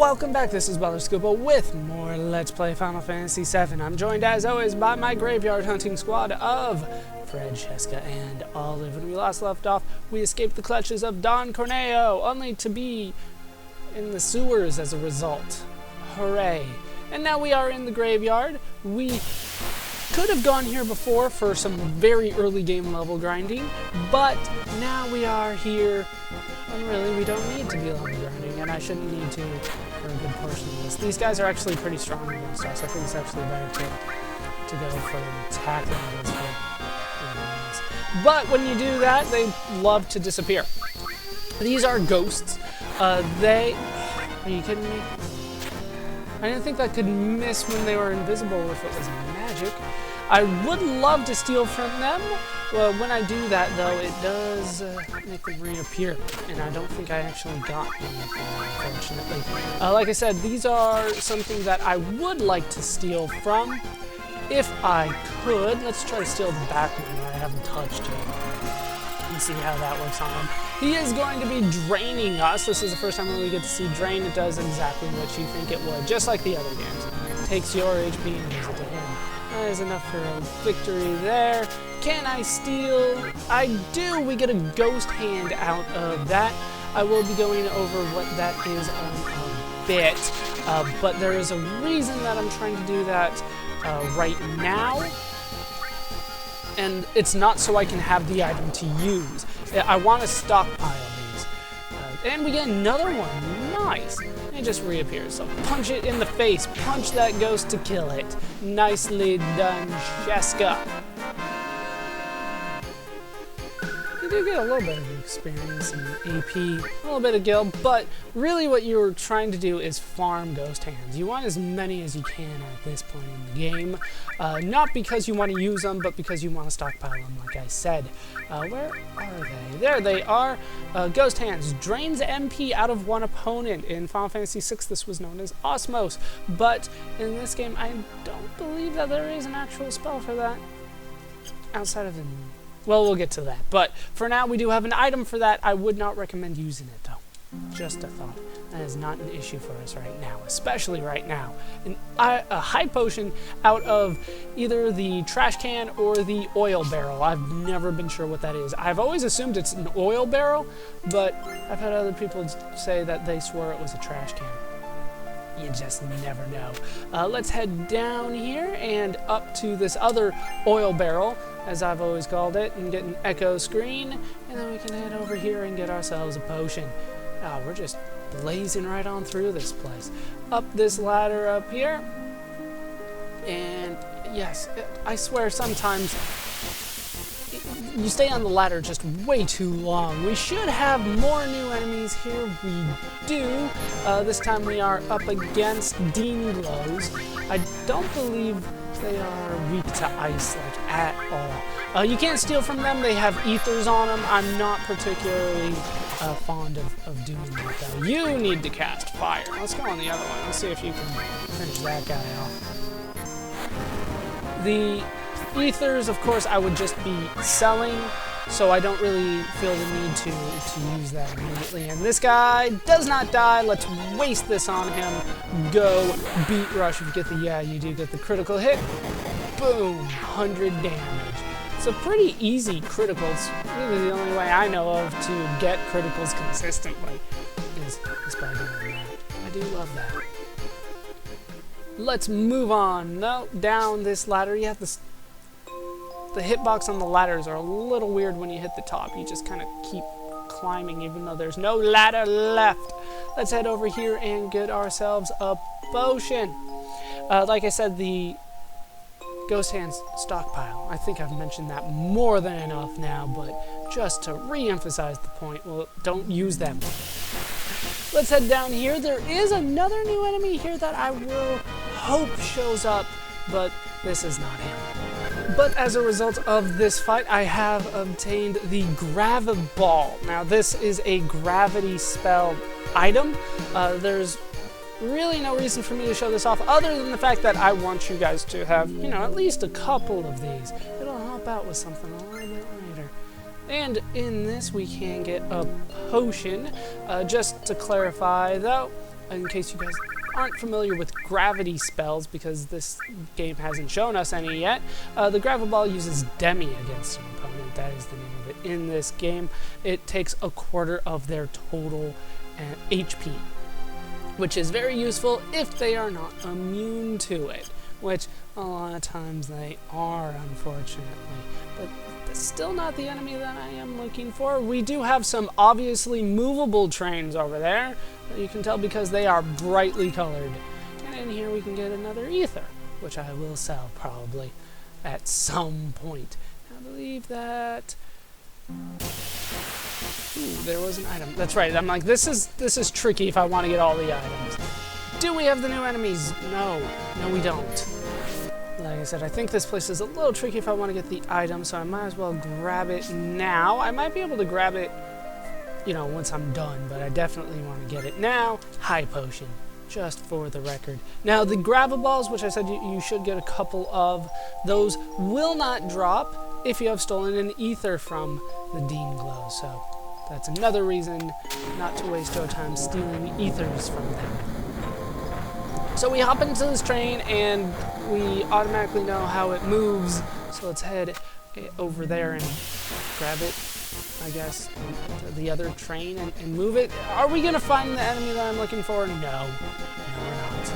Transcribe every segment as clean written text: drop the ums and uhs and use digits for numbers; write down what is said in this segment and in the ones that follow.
Welcome back, this is Scuba with more Let's Play Final Fantasy VII. I'm joined as always by my graveyard hunting squad of Fred, Cheska, and Olive. When we last left off, we escaped the clutches of Don Corneo, only to be in the sewers as a result. Hooray. And now we are in the graveyard. We could have gone here before for some very early game level grinding, but now we are here, and really we don't need to be level grinding, and I shouldn't need to for a good portion of this. These guys are actually pretty strong against us. I think it's actually better to go for tackling this for. But when you do that, they love to disappear. These are ghosts. Are you kidding me? I didn't think that could miss when they were invisible if it was magic. I would love to steal from them. Well, when I do that, though, it does make them reappear, and I don't think I actually got anything, unfortunately. Like I said, these are something that I would like to steal from, if I could. Let's try to steal the back one that I haven't touched yet, and see how that works on him. He is going to be draining us. This is the first time that we get to see drain. It does exactly what you think it would, just like the other games. It takes your HP and gives it to him. That is enough for a victory there. Can I steal? I do. We get a ghost hand out of that. I will be going over what that is a bit, but there is a reason that I'm trying to do that right now. And it's not so I can have the item to use. I want to stockpile these. And we get another one. Nice. It just reappears. So punch it in the face. Punch that ghost to kill it. Nicely done, Cheska. You do get a little bit of experience and AP, a little bit of guild, but really what you're trying to do is farm ghost hands. You want as many as you can at this point in the game. Not because you want to use them, but because you want to stockpile them, like I said. Where are they? There they are. Ghost Hands drains MP out of one opponent. In Final Fantasy VI, this was known as Osmos, but in this game, I don't believe that there is an actual spell for that. Outside of the... Well, we'll get to that. But for now, we do have an item for that. I would not recommend using it, though. Just a thought. That is not an issue for us right now, especially right now. A high potion out of either the trash can or the oil barrel. I've never been sure what that is. I've always assumed it's an oil barrel, but I've had other people say that they swore it was a trash can. You just never know. Let's head down here and up to this other oil barrel, as I've always called it, and get an echo screen, and then we can head over here and get ourselves a potion. We're just blazing right on through this place. Up this ladder up here. And yes, I swear sometimes you stay on the ladder just way too long. We should have more new enemies here. We do. This time we are up against Dean Glows. I don't believe they are weak to ice, like, at all. You can't steal from them. They have ethers on them. I'm not particularly fond of doing that, though. You need to cast fire. Let's go on the other one. Let's see if you can finish that guy off. The ethers, of course, I would just be selling, so I don't really feel the need to use that immediately. And this guy does not die. Let's waste this on him. Go beat rush. If you get the, yeah, you do get the critical hit. Boom, 100 damage. It's a pretty easy critical. It's really the only way I know of to get criticals consistently is by doing that. I do love that. Let's move on. No, down this ladder. You have the hitbox on the ladders are a little weird when you hit the top. You just kind of keep climbing even though there's no ladder left. Let's head over here and get ourselves a potion. Like I said, the Ghost Hands stockpile. I think I've mentioned that more than enough now, but just to re-emphasize the point, well, don't use them. Let's head down here. There is another new enemy here that I will hope shows up, but this is not him. But as a result of this fight, I have obtained the Graviball. Now, this is a gravity spell item. There's really no reason for me to show this off other than the fact that I want you guys to have, you know, at least a couple of these. It'll help out with something a little bit later. And in this we can get a potion. Just to clarify though, in case you guys aren't familiar with gravity spells, because this game hasn't shown us any yet, the Gravel Ball uses Demi against an opponent. That is the name of it in this game. It takes a quarter of their total HP, which is very useful if they are not immune to it, which a lot of times they are, unfortunately. But that's still not the enemy that I am looking for. We do have some obviously movable trains over there. You can tell because they are brightly colored. And in here we can get another ether, which I will sell probably at some point. I believe that... Ooh, there was an item. That's right. I'm like, this is tricky if I want to get all the items. Do we have the new enemies? No. No, we don't. Like I said, I think this place is a little tricky if I want to get the item, so I might as well grab it now. I might be able to grab it, you know, once I'm done, but I definitely want to get it now. High potion, just for the record. Now, the gravel balls, which I said you should get a couple of, those will not drop if you have stolen an ether from the Dean Glow, so that's another reason not to waste our time stealing ethers from them. So we hop into this train and we automatically know how it moves, so let's head over there and grab it, I guess, the other train and move it. Are we going to find the enemy that I'm looking for? No. No, we're not.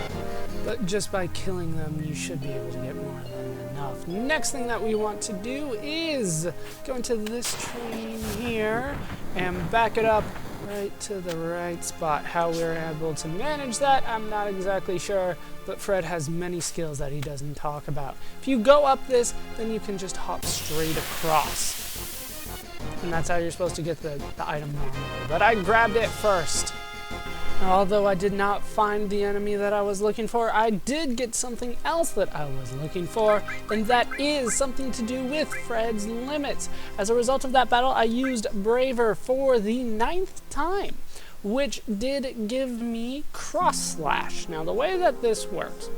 But just by killing them, you should be able to get more than enough. Next thing that we want to do is go into this train here and back it up right to the right spot. How we're able to manage that, I'm not exactly sure, but Fred has many skills that he doesn't talk about. If you go up this, then you can just hop straight across. And that's how you're supposed to get the item normally. But I grabbed it first. Although I did not find the enemy that I was looking for, I did get something else that I was looking for, and that is something to do with Fred's limits. As a result of that battle, I used Braver for the 9th time, which did give me Cross Slash. Now, the way that this works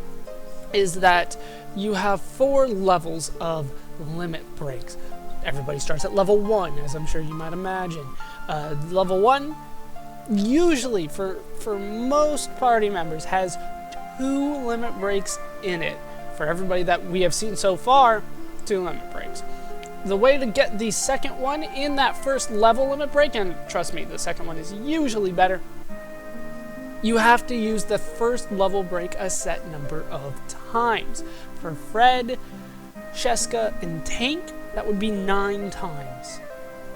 is that you have 4 levels of limit breaks. Everybody starts at level 1, as I'm sure you might imagine. Level 1, usually for most party members, has 2 limit breaks in it. For everybody that we have seen so far, 2 limit breaks. The way to get the second one in that first level limit break, and trust me, the second one is usually better, you have to use the first level break a set number of times. For Fred, Sheska, and Tank, that would be 9 times.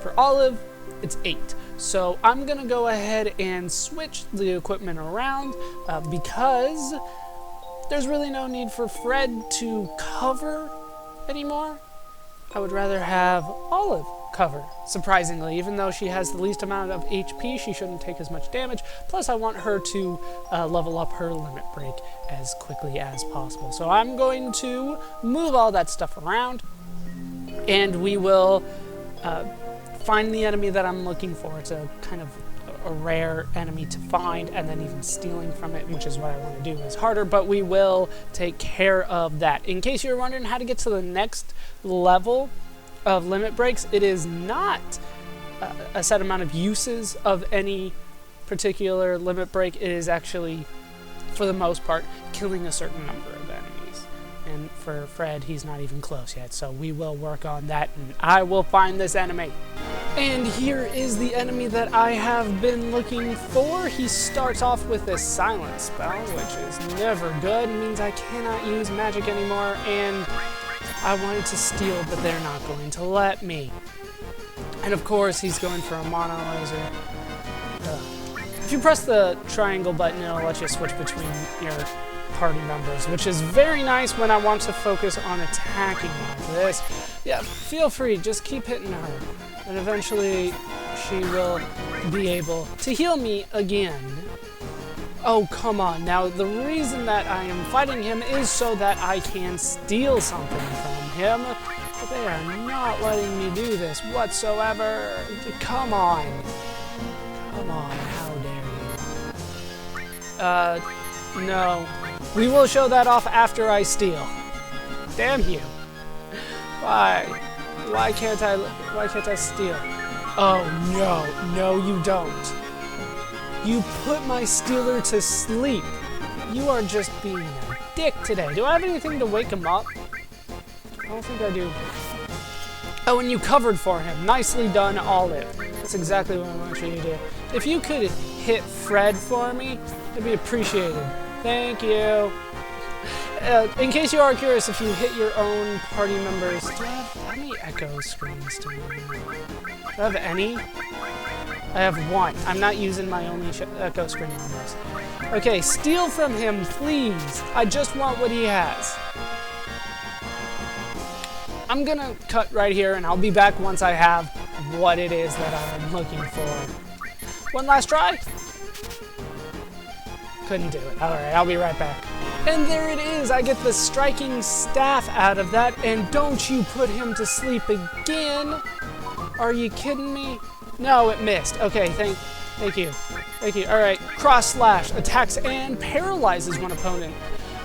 For Olive, it's 8. So I'm going to go ahead and switch the equipment around because there's really no need for Fred to cover anymore. I would rather have Olive cover, surprisingly. Even though she has the least amount of HP, she shouldn't take as much damage. Plus, I want her to level up her limit break as quickly as possible. So I'm going to move all that stuff around, and we will find the enemy that I'm looking for. It's a kind of a rare enemy to find, and then even stealing from it, which is what I want to do, is harder, but we will take care of that. In case you're wondering how to get to the next level of limit breaks, it is not a set amount of uses of any particular limit break. It is actually, for the most part, killing a certain number of enemies. And for Fred, he's not even close yet, so we will work on that, and I will find this enemy. And here is the enemy that I have been looking for. He starts off with this silent spell, which is never good. It means I cannot use magic anymore, and I wanted to steal, but they're not going to let me. And of course, he's going for a mono laser. If you press the triangle button, it'll let you switch between your party members, which is very nice when I want to focus on attacking like this. Yeah, feel free, just keep hitting her, and eventually she will be able to heal me again. Oh, come on. Now, the reason that I am fighting him is so that I can steal something from him, but they are not letting me do this whatsoever. Come on. Come on, how dare you. No. We will show that off after I steal. Damn you. Why? Why can't I steal? Oh, no. No, you don't. You put my Stealer to sleep. You are just being a dick today. Do I have anything to wake him up? I don't think I do. Oh, and you covered for him. Nicely done, Olive. That's exactly what I want you to do. If you could hit Fred for me, it'd be appreciated. Thank you. In case you are curious, if you hit your own party members, do I have how many echo screens do I have any? I have one. I'm not using my only echo screen on this. Okay, steal from him, please. I just want what he has. I'm gonna cut right here, and I'll be back once I have what it is that I'm looking for. One last try. Couldn't do it. All right, I'll be right back. And there it is. I get the striking staff out of that, and don't you put him to sleep again. Are you kidding me? No, it missed. Okay, thank you. Thank you. All right, cross slash attacks and paralyzes one opponent.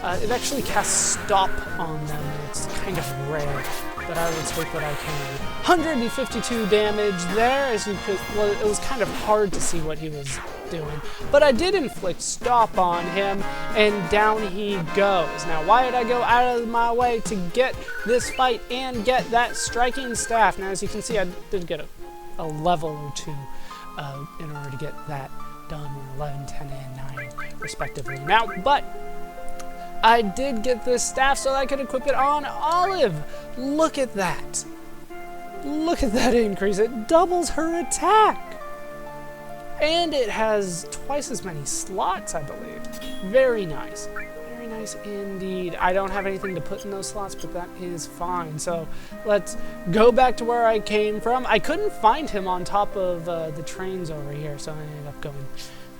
It actually casts stop on them, and it's kind of rare, but I would take what I can. 152 damage there, as you could. Well, it was kind of hard to see what he was doing, but I did inflict stop on him, and down he goes. Now, why did I go out of my way to get this fight and get that striking staff? Now, as you can see, I did get a level or two in order to get that done, 11, 10, and 9 respectively. Now, but I did get this staff so I could equip it on Olive. Look at that. Look at that increase. It doubles her attack. And it has twice as many slots, I believe. Very nice. Very nice indeed. I don't have anything to put in those slots, but that is fine. So let's go back to where I came from. I couldn't find him on top of the trains over here, so I ended up going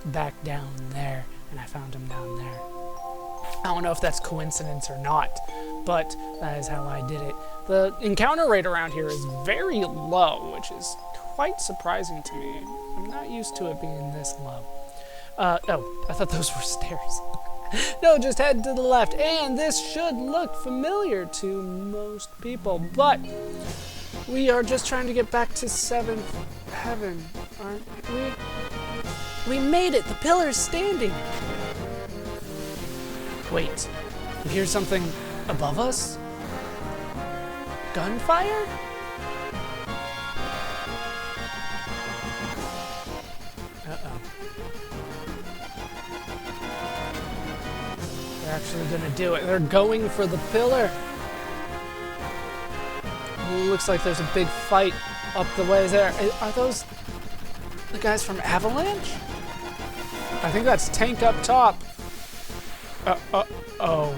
back down there, and I found him down there. I don't know if that's coincidence or not, but that is how I did it. The encounter rate around here is very low, which is quite surprising to me. I'm not used to it being this low. Oh, I thought those were stairs. No, just head to the left, and this should look familiar to most people, but we are just trying to get back to 7th heaven, aren't we? We made it! The pillar's standing! Wait, you hear something above us? Gunfire? Uh-oh. They're actually gonna do it. They're going for the pillar. Ooh, looks like there's a big fight up the way there. Are those the guys from Avalanche? I think that's Tank up top. Oh